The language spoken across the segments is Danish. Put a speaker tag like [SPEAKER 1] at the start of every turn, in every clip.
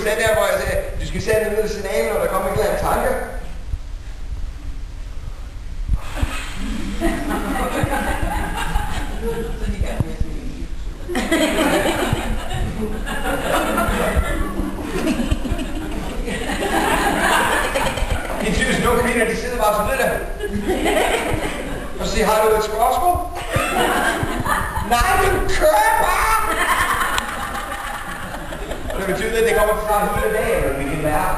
[SPEAKER 1] den der, hvor jeg sagde, du skal sende en lille signal, når der kommer en eller anden tanke. De typisk nogle kvinder, de sidder bare sådan lidt der. Og siger, har du et spørgsmål? Nej, du kører bare! Og det betyder, at det kommer fra hele dagen, men vi kan være.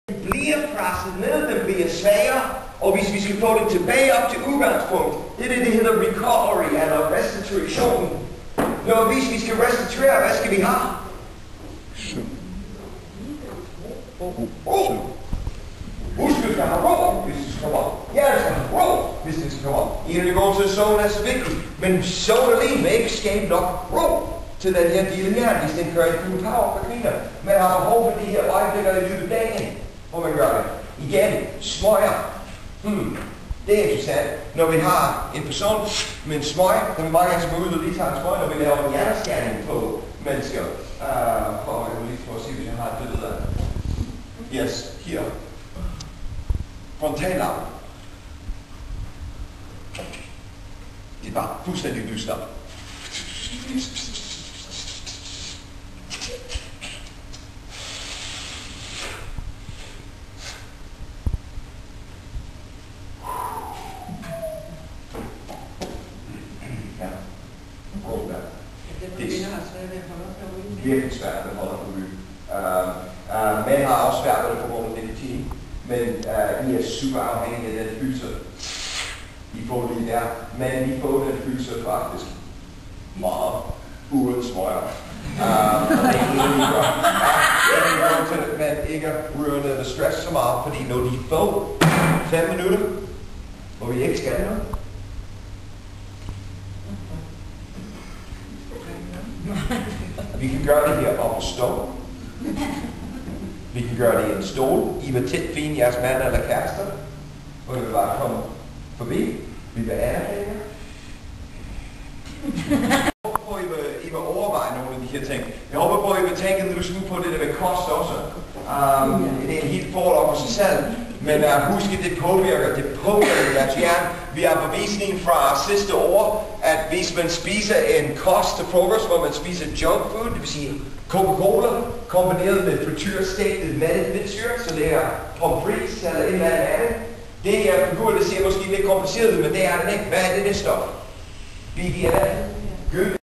[SPEAKER 1] Den bliver presset ned, den bliver svagere, og hvis vi skal få den tilbage op til udgangspunkt, det er det hedder recovery, eller restitution. Hvis vi skal restituere, hvad skal vi have? Husk, vi skal have ro, hvis det skal komme op. Ja, det skal have ro, hvis det skal komme op. En af de går til søvn er så vigtigt, men søvn alene vil ikke skabe nok ro til den her del her, hvis den kører i fuld power for kvinder. Man har behov for de her øjeblikker i løbet af dagen, hvor man gør det. Igen, smøger. Det er interessant. Når vi har en person med en smøg, der vil mange gange gå ud og lige tage en smøg, når vi laver en hjernescanning på mennesker. For jeg vil lige prøve at se, hvis jeg har et billede af. Yes, her. Frontallappen. Det er bare fuldstændig lyst op. Virkelig svært at holde på ryge. Mænd har også svært ved det på grund af nikotin, men I er super afhængige af den følelse. I får lige der, men I får den følelse faktisk meget uden smøger. Og det er egentlig godt. Det er en grund til, at man ikke ryger ned med stress så meget, fordi når de får 5 minutter, hvor vi ikke skal noget, vi kan gøre det her op og stå. Vi kan gøre det i en stol. I vil tit finde jeres mand eller kærester. Og I vil bare komme forbi. Vi vil anerkende. Jeg håber på, at I vil overveje nogle af de her ting. Jeg håber på, at I vil tænke en lille smule på det, der vil koste også. Det er en helt forhold for sig selv. Men husk, at det påvirker jeres hjerne. Vi har bevisning fra sidste år, at hvis man spiser en kost til frokost, hvor man spiser junk food, det vil sige Coca-Cola, kombineret med frityrestegt mættet fedtsyre, så det er pommes frites eller et eller andet. Det er figur, der ser måske lidt kompliceret ud, men det er det ikke. Hvad er det stof? BDNF,